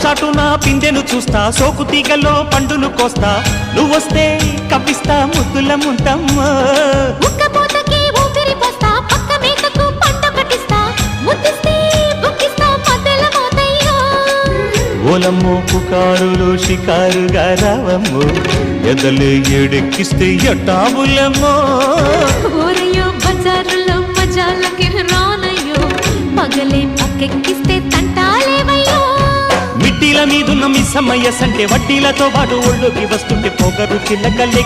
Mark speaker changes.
Speaker 1: చాటున పిందెను చూస్తా, సోకు తీగలో పండును కోస్తా, నువ్వొస్తే కవ్విస్తా ముద్దుల ముంతమ్మో.
Speaker 2: ఉక్కపోతకి ఊపిరి పోస్తా, పక్క మేకకు పంట కట్టిస్తా, ముద్దిస్తే బుక్కిస్తా మధ్యల మోతయ్యో.
Speaker 1: ఓలమ్మో పుకారులు షికారుగా రావమ్మో, ఎదలే ఏడెక్కిస్తే ఎట్టాబులమ్మో.
Speaker 2: ఊరయ్యో బజారులో మజాలకి రానయ్యో, పగలే పక్కెక్కిస్తే తంటాలేవయ్యో.
Speaker 1: మిట్టిల మీదున్న మిస్సమ్మయ్య సంటే వడ్డీలతో పాటు ఒళ్ళోకి వస్తుంటే పొగరు చిల్లకల్లే